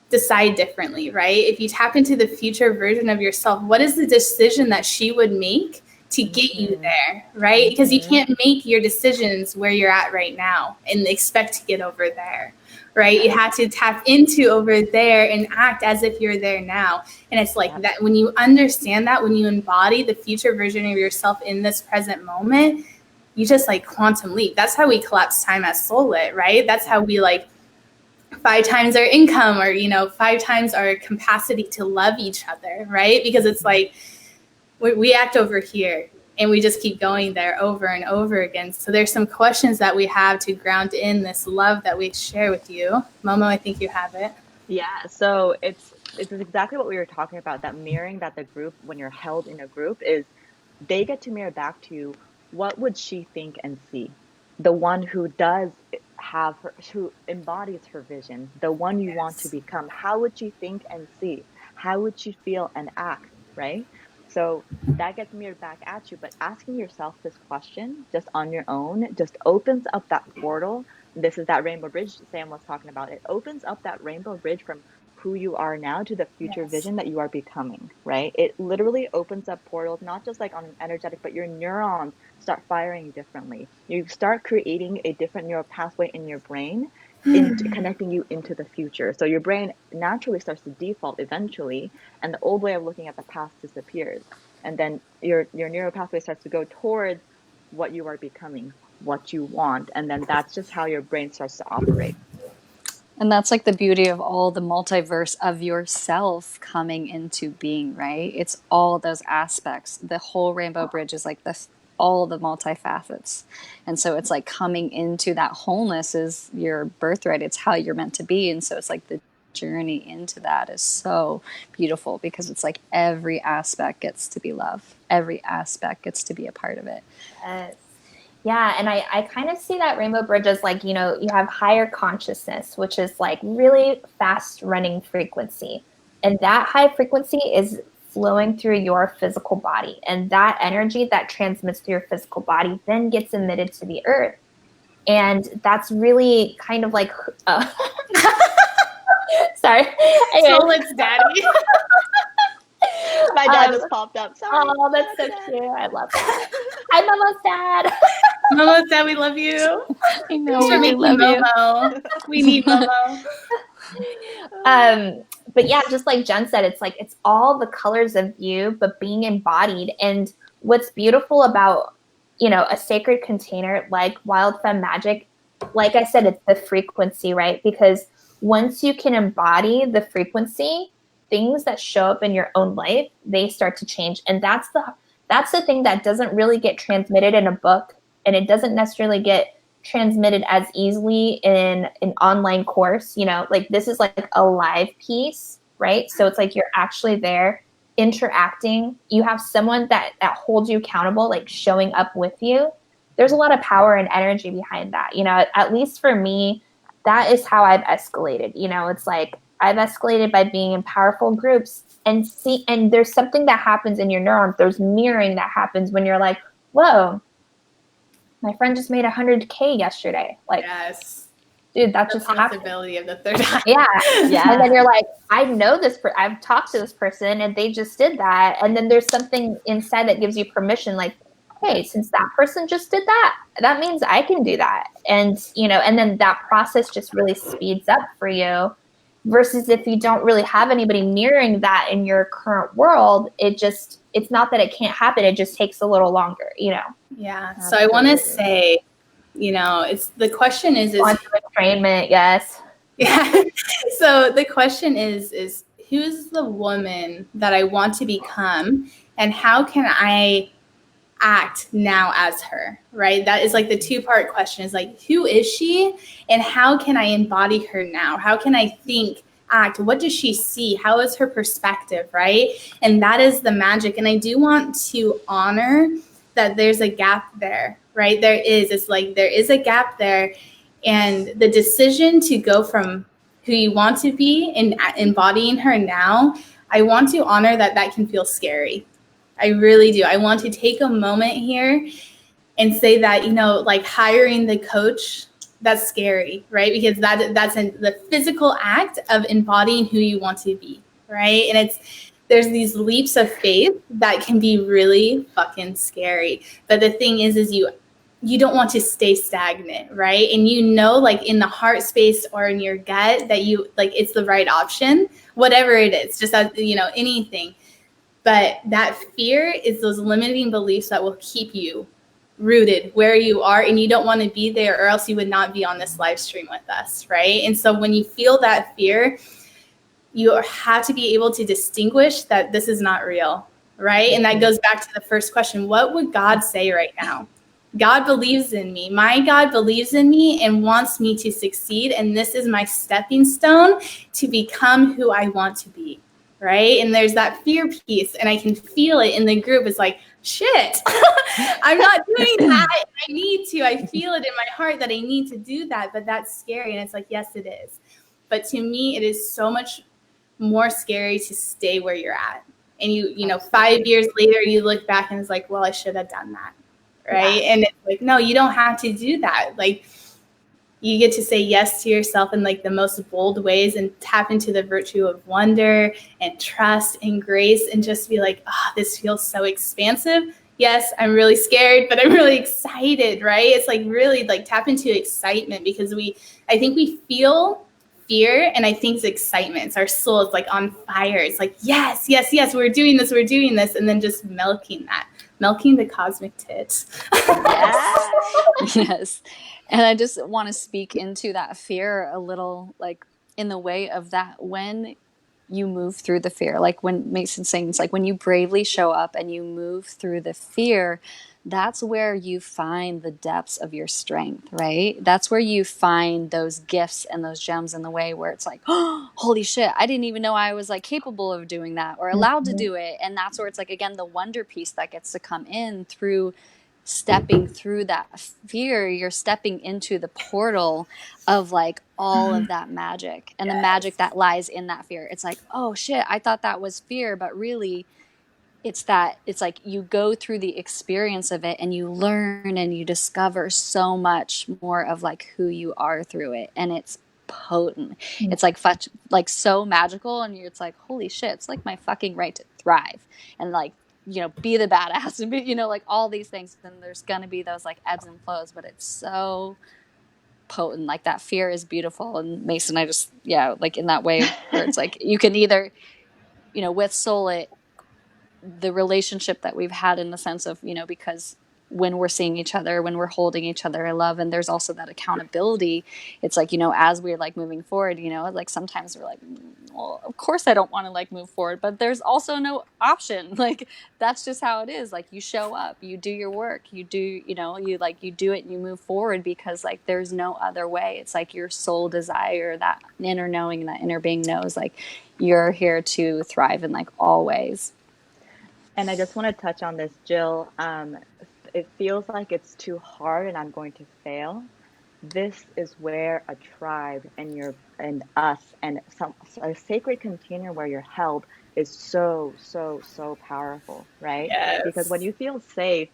decide differently, right? If you tap into the future version of yourself, what is the decision that she would make to get you there, right? Because you can't make your decisions where you're at right now and expect to get over there, right? You have to tap into over there and act as if you're there now. And it's like that, when you understand that, when you embody the future version of yourself in this present moment, you just like quantum leap. That's how we collapse time as Soul Lit, right? That's how we like 5 times our income, or 5 times our capacity to love each other, right? Because it's like we act over here and we just keep going there over and over again. So there's some questions that we have to ground in this love that we share with you. Momo, I think you have it. Yeah, so it's exactly what we were talking about, that mirroring, that the group, when you're held in a group, is they get to mirror back to you, what would she think and see? The one who does have who embodies her vision, the one you want to become, how would she think and see? How would she feel and act, right? So that gets mirrored back at you. But asking yourself this question just on your own just opens up that portal. This is that rainbow bridge Sam was talking about. It opens up that rainbow bridge from who you are now to the future vision that you are becoming, right? It literally opens up portals, not just like on an energetic, but your neurons start firing differently. You start creating a different neural pathway in your brain, connecting you into the future. So your brain naturally starts to default eventually, and the old way of looking at the past disappears. And then your neural pathway starts to go towards what you are becoming, what you want. And then that's just how your brain starts to operate. And that's like the beauty of all the multiverse of yourself coming into being, right? It's all those aspects. The whole rainbow bridge is like all the multifacets. And so it's like coming into that wholeness is your birthright. It's how you're meant to be. And so it's like the journey into that is so beautiful, because it's like every aspect gets to be love. Every aspect gets to be a part of it. Yes. Yeah, and I kind of see that rainbow bridge as like, you have higher consciousness, which is like really fast running frequency. And that high frequency is flowing through your physical body. And that energy that transmits through your physical body then gets emitted to the earth. And that's really kind of like, sorry. Anyway. Soulless daddy. My dad just popped up. Sorry. Oh, that's so Dad. cute. I love that. Hi, Mama's dad. Momo's dad, we love you. I know, Thanks for we making love you. Momo. We need Momo. But yeah, just like Jen said, it's like, it's all the colors of you, but being embodied. And what's beautiful about, you know, a sacred container like Wild Femme Magic, like I said, it's the frequency, right? Because once you can embody the frequency, things that show up in your own life, they start to change. And that's the thing that doesn't really get transmitted in a book, and it doesn't necessarily get transmitted as easily in an online course. You know, like this is like a live piece, right? So it's like you're actually there interacting. You have someone that holds you accountable, like showing up with you. There's a lot of power and energy behind that. You know, at least for me, that is how I've escalated. You know, it's like I've escalated by being in powerful groups and there's something that happens in your neurons. There's mirroring that happens when you're like, whoa, my friend just made 100K yesterday. Like, Yes. dude, that The just happened. possibility of the third eye. Yeah. And then you're like, I know this, I've talked to this person and they just did that. And then there's something inside that gives you permission, like, hey, since that person just did that, that means I can do that. And, you know, and then that process just really speeds up for you versus if you don't really have anybody mirroring that in your current world, it's not that it can't happen. It just takes a little longer, you know? Yeah. So I want to say, you know, the question is Quantum entrainment, yes. Yeah. So the question is who's the woman that I want to become, and how can I act now as her, right? That is like the two-part question, is like, who is she and how can I embody her now? How can I think, act? What does she see? How is her perspective, right? And that is the magic. And I do want to honor that there's a gap there, right? It's like there is a gap there. And the decision to go from who you want to be and embodying her now, I want to honor that can feel scary. I really do. I want to take a moment here and say that, you know, like hiring the coach, that's scary, right? Because that's the physical act of embodying who you want to be, right? And there's these leaps of faith that can be really fucking scary. But the thing is you don't want to stay stagnant, right? And you know, like in the heart space or in your gut that you like it's the right option, whatever it is, just as, you know, anything. But that fear is those limiting beliefs that will keep you rooted where you are, and you don't want to be there, or else you would not be on this live stream with us, right? And so when you feel that fear, you have to be able to distinguish that this is not real, right? And that goes back to the first question. What would God say right now? God believes in me. My God believes in me and wants me to succeed. And this is my stepping stone to become who I want to be, right? And there's that fear piece, and I can feel it in the group. It's like, shit, I'm not doing that. I need to. I feel it in my heart that I need to do that, but that's scary. And it's like, yes, it is. But to me, it is so much more scary to stay where you're at. And you know, 5 years later, you look back and it's like, well, I should have done that. Right. Yeah. And it's like, no, you don't have to do that. Like, you get to say yes to yourself in like the most bold ways and tap into the virtue of wonder and trust and grace and just be like, oh, this feels so expansive. Yes, I'm really scared, but I'm really excited, right? It's like really like tap into excitement, because I think we feel fear, and I think it's excitement. It's our soul is like on fire. It's like, yes, yes, yes, we're doing this. And then just milking the cosmic tits. Yes. And I just want to speak into that fear a little, like in the way of that, when you move through the fear, like when Mason's saying, it's like when you bravely show up and you move through the fear, that's where you find the depths of your strength, right? That's where you find those gifts and those gems in the way, where it's like, oh, holy shit, I didn't even know I was like capable of doing that or allowed to do it. And that's where it's like, again, the wonder piece that gets to come in through stepping through that fear. You're stepping into the portal of like all of that magic and the magic that lies in that fear. It's like, oh shit, I thought that was fear, but really it's like you go through the experience of it and you learn and you discover so much more of like who you are through it, and it's potent. It's like so magical, and it's like, holy shit, it's like my fucking right to thrive and like, you know, be the badass and be, you know, like all these things. And there's gonna be those like ebbs and flows, but it's so potent. Like that fear is beautiful. And Mason, I just, yeah, like in that way where it's like you can either, you know, with Soul It, the relationship that we've had in the sense of, you know, because when we're seeing each other, when we're holding each other, I love, and there's also that accountability. It's like, you know, as we're like moving forward, you know, like sometimes we're like, well, of course I don't want to like move forward, but there's also no option. Like that's just how it is. Like you show up, you do your work, you do, you know, you like, you do it and you move forward because like there's no other way. It's like your soul desire, that inner knowing, that inner being knows like you're here to thrive in like all ways. And I just want to touch on this, Jill. It feels like it's too hard and I'm going to fail. This is where a tribe and us and a sacred container where you're held is so, so, so powerful, right? Yes. Because when you feel safe,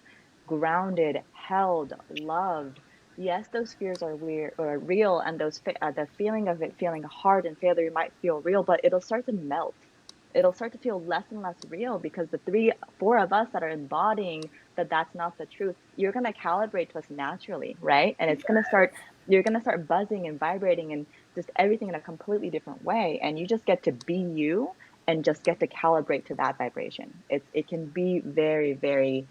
grounded, held, loved, yes, those fears are weird or real, and the feeling of it feeling hard and failure might feel real, but it'll start to melt. It'll start to feel less and less real because the four of us that are embodying that that's not the truth, you're going to calibrate to us naturally, right? And it's going to start, you're going to start buzzing and vibrating and just everything in a completely different way. And you just get to be you and just get to calibrate to that vibration. It can be very, very,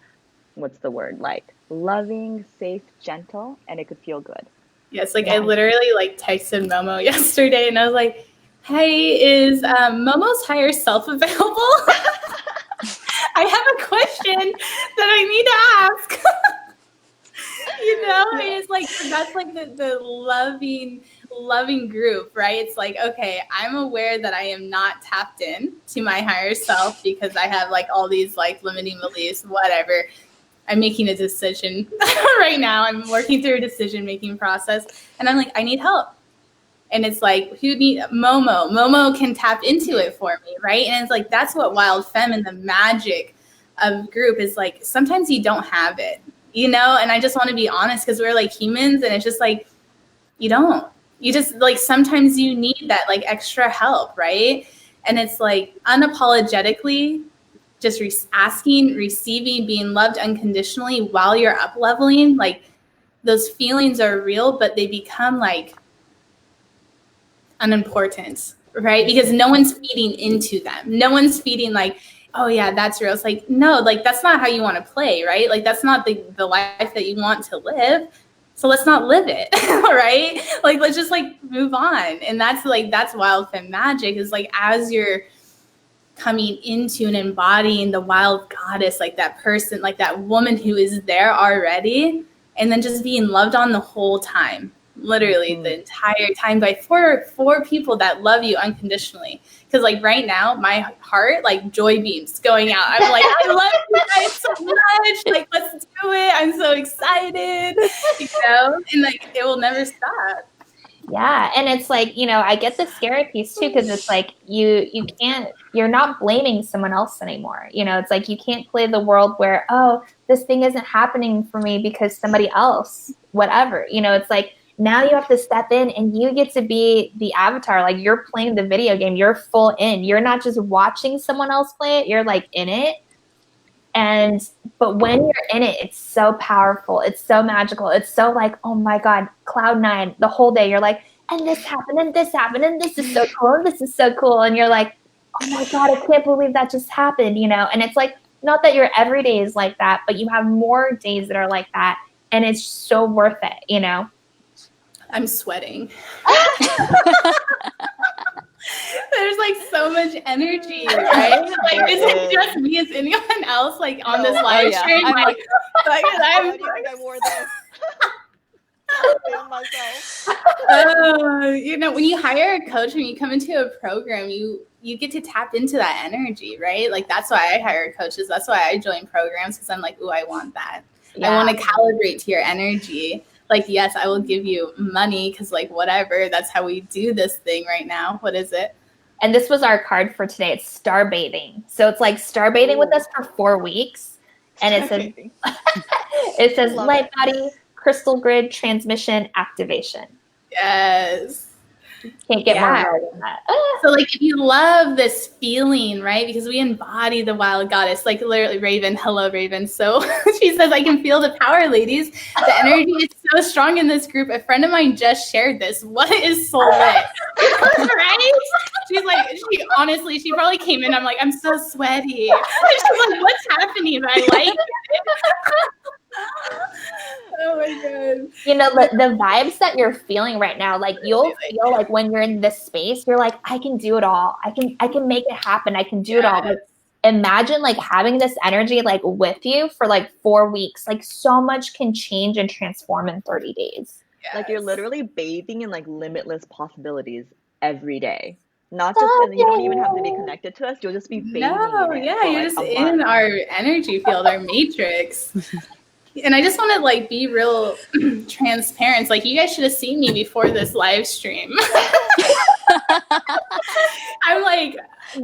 what's the word? Like loving, safe, gentle, and it could feel good. Yes, like I literally like texted Momo yesterday and I was like, hey, is Momo's higher self available? I have a question that I need to ask. You know, it's like, that's like the loving group, right? It's like, okay, I'm aware that I am not tapped in to my higher self because I have like all these like limiting beliefs, whatever. I'm making a decision right now. I'm working through a decision-making process and I'm like, I need help. And it's like, who need Momo? Momo can tap into it for me, right? And it's like, that's what Wild Femme and the magic of group is like, sometimes you don't have it, you know? And I just want to be honest because we're like humans and it's just like, you don't. You just like, sometimes you need that like extra help, right? And it's like unapologetically just asking, receiving, being loved unconditionally while you're up leveling. Like those feelings are real, but they become like unimportant, right? Because no one's feeding into them. No one's feeding like, oh yeah, that's real. It's like, no, like that's not how you want to play, right? Like that's not the life that you want to live. So let's not live it, right? Like let's just like move on. And that's Wild Femme magic is like as you're coming into and embodying the wild goddess, like that person, like that woman who is there already, and then just being loved on the whole time. Literally the entire time by four people that love you unconditionally. Because like right now, my heart like joy beams going out. I'm like, I love you guys so much. Like, let's do it. I'm so excited. You know, and like it will never stop. Yeah, and it's like, you know, I get the scary piece too because it's like you're not blaming someone else anymore. You know, it's like you can't play the world where, oh, this thing isn't happening for me because somebody else, whatever. You know, it's like now you have to step in and you get to be the avatar. Like you're playing the video game, you're full in. You're not just watching someone else play it, you're like in it. But when you're in it, it's so powerful. It's so magical. It's so like, oh my God, cloud nine, the whole day. You're like, and this happened, and this happened, and this is so cool, and this is so cool. And you're like, oh my God, I can't believe that just happened, you know? And it's like, not that your every day is like that, but you have more days that are like that. And it's so worth it, you know? I'm sweating. There's like so much energy, right? Like, is it just me? Is anyone else like on this live stream? I'm like I wore this. I feel myself. You know, when you hire a coach, when you come into a program, you get to tap into that energy, right? Like that's why I hire coaches. That's why I join programs because I'm like, ooh, I want that. Yeah. I want to calibrate to your energy. Like, yes, I will give you money because like whatever, that's how we do this thing right now. What is it? And this was our card for today. It's star bathing. So it's like star bathing with us for 4 weeks. And it says, it says light body, crystal grid, transmission, activation. Yes. Can't get more right than that. So like if you love this feeling, right? Because we embody the wild goddess, like literally Raven, hello Raven. So she says, I can feel the power, ladies. The energy is so strong in this group. A friend of mine just shared this. What is soul lit? Right? She's like, she probably came in. I'm like, I'm so sweaty. She's like, what's happening? I like it. Oh my god. You know, the vibes that you're feeling right now, like you'll feel like when you're in this space, you're like, I can do it all. I can make it happen. I can do it all. Like, imagine like having this energy like with you for like 4 weeks. Like so much can change and transform in 30 days. Yes. Like you're literally bathing in like limitless possibilities every day. Not just, and you don't even have to be connected to us. You'll just be bathing. No, yeah, you're just in our energy field, our matrix. And I just want to like be real transparent. Like you guys should have seen me before this live stream. I'm like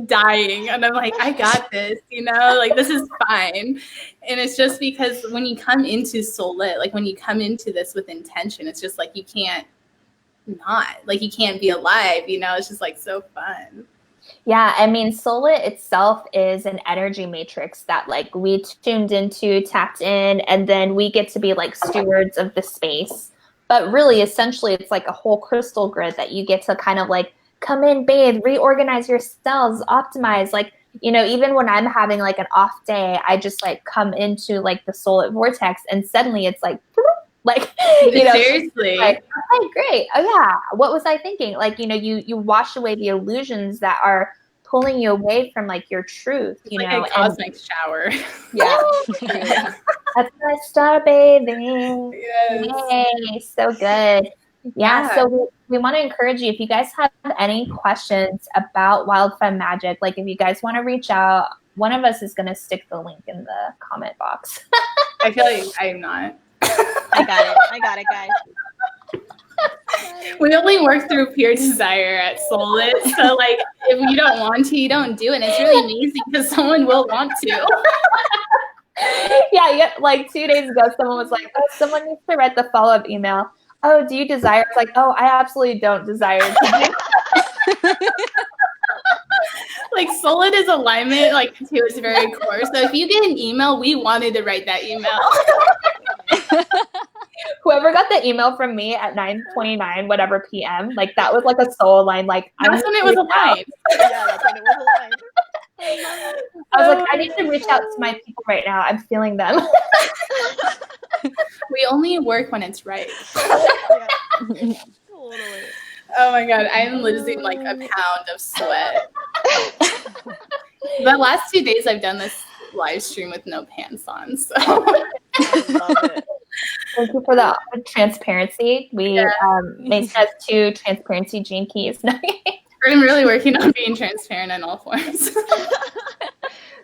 dying and I'm like, I got this, you know, like this is fine. And it's just because when you come into soul lit, like when you come into this with intention, it's just like you can't be alive, you know, it's just like so fun. Yeah, I mean, Solit itself is an energy matrix that like we tuned into, tapped in, and then we get to be like stewards of the space. But really, essentially, it's like a whole crystal grid that you get to kind of like come in, bathe, reorganize your cells, optimize. Like, you know, even when I'm having like an off day, I just like come into like the Solit vortex and suddenly it's like, like, you know, seriously, like, okay, great. Oh yeah. What was I thinking? Like, you know, you wash away the illusions that are pulling you away from like your truth, it's you like know, a cosmic shower. Yeah. That's my star bathing. Yes. Yay, so good. Yeah. So we want to encourage you, if you guys have any questions about Wild Femme Magic, like if you guys want to reach out, one of us is going to stick the link in the comment box. I feel like I'm not. I got it, guys. We only work through pure desire at Soulit. So like if you don't want to, you don't do it. And it's really amazing because someone will want to. Yeah, like 2 days ago, someone was like, oh, someone needs to write the follow-up email. Oh, do you desire? It's like, oh, I absolutely don't desire to do. Like Soulit is alignment like to its very core. So if you get an email, we wanted to write that email. Whoever got the email from me at 9:29, whatever PM, like that was like a soul line. Like that's when it was aligned. Yeah, that's when it was aligned. I was like, I need to reach out to my people right now. I'm feeling them. We only work when it's right. Yeah. Totally. Oh my god, I'm losing like a pound of sweat. The last 2 days I've done this live stream with no pants on, so I love it. Thank you for the transparency. We Mason has 2 transparency gene keys. I'm really working on being transparent in all forms.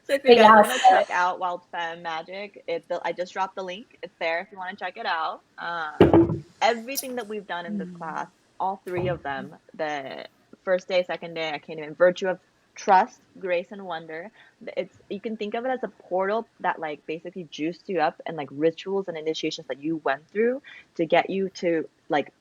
So if you guys want to check out Wild Femme Magic, I just dropped the link. It's there if you want to check it out. Everything that we've done in this class, all 3 of them, the first day, second day, I can't even, virtue of trust, grace, and wonder. You can think of it as a portal that like basically juiced you up, and like rituals and initiations that you went through to get you to like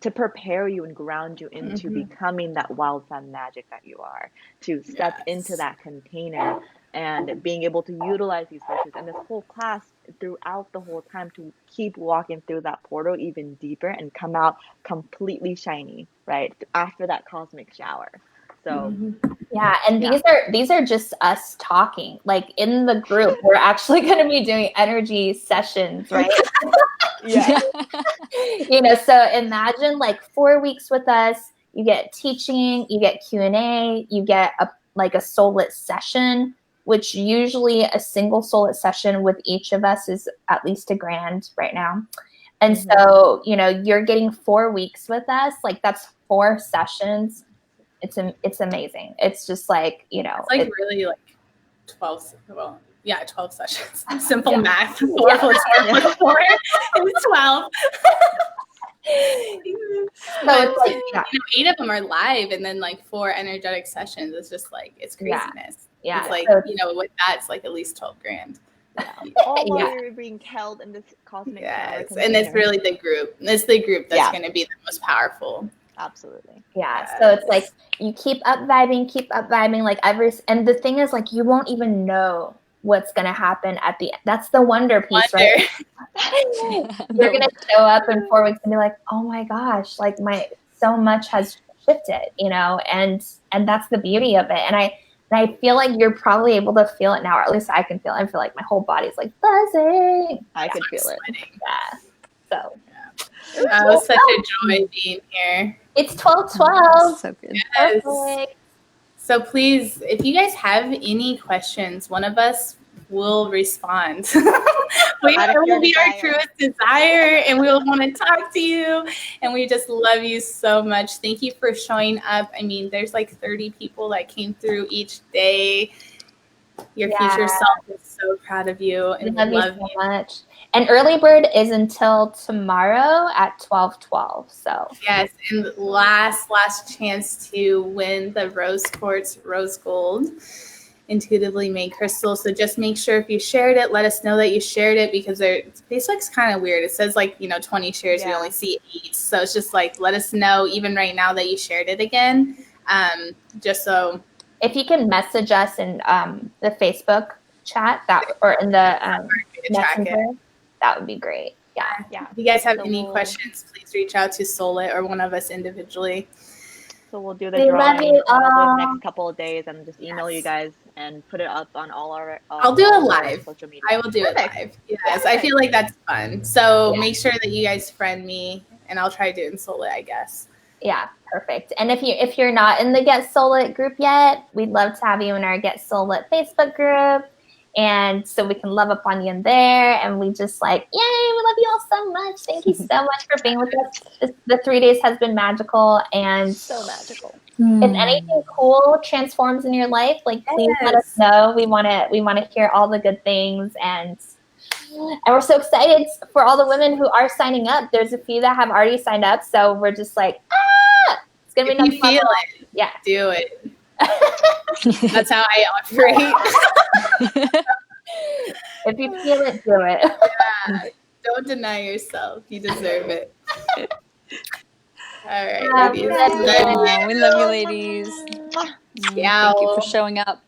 to prepare you and ground you into becoming that wild femme magic that you are, to step into that container and being able to utilize these virtues. And this whole class throughout the whole time to keep walking through that portal even deeper and come out completely shiny, right? After that cosmic shower. So yeah, and these are just us talking. Like in the group, we're actually going to be doing energy sessions, right? Yeah. You know, so imagine like 4 weeks with us. You get teaching, you get Q&A, you get a Soulit session, which usually a single Soulit session with each of us is at least $1,000 right now. And so, you know, you're getting 4 weeks with us. Like that's 4 sessions. It's amazing. It's just like, you know, it's like really like 12 sessions. Simple math. 4 plus 4 plus 4 is 12. But it's like, yeah. 8 of them are live, and then like 4 energetic sessions. It's just like it's Yeah. craziness. Yeah. It's like So with that, it's like at least $12,000. All while Yeah. you're being held in this cosmic power Yes, container. and it's really the group. It's the group that's Yeah. going to be the most powerful. Absolutely. Yeah. So it's like you keep up vibing, like and the thing is, like, you won't even know what's gonna happen at the end. That's the wonder piece, right? You're gonna show up in 4 weeks and be like, oh my gosh, like so much has shifted, and that's the beauty of it. And I feel like you're probably able to feel it now, or at least I can feel it. I feel like my whole body's like buzzing. I could feel it. Yeah. So It was such a joy being here. it's 12/12. So good. Yes. Perfect. So please, if you guys have any questions, one of us will respond. It will be our truest desire, and we will want to talk to you. And we just love you so much. Thank you for showing up. I mean, there's like 30 people that came through each day. Your future self is so proud of you, and we love you so much. And early bird is until tomorrow at 12/12. So yes, and last chance to win the rose quartz rose gold intuitively made crystal. So just make sure if you shared it, let us know that you shared it, because Facebook's kind of weird. It says like 20 shares, you only see 8. So it's just like, let us know even right now that you shared it again. Just so if you can message us in the Facebook chat or in the messenger, that would be great. Yeah. If you guys have any questions, please reach out to Solit or one of us individually. So we'll do the drawing probably the next couple of days, and just email you guys and put it up on all our I'll do it live. Social media. I will do it live. Yes, I feel like that's fun. So make sure that you guys friend me, and I'll try to do it in Solit, I guess. Yeah, perfect. And if you're not in the Get Solit group yet, we'd love to have you in our Get Solit Facebook group. And so we can love up on you in there. And we just yay, we love you all so much. Thank you so much for being with us. The 3 days has been magical and so magical. If anything cool transforms in your life, please let us know. We want to hear all the good things, and we're so excited for all the women who are signing up. There's a few that have already signed up, so we're just like, it's gonna be. If you feel it, yeah, do it. That's how I operate. If you feel it, do it. Yeah. Don't deny yourself. You deserve it. All right, ladies. We love you, ladies. Yeah. Thank you for showing up.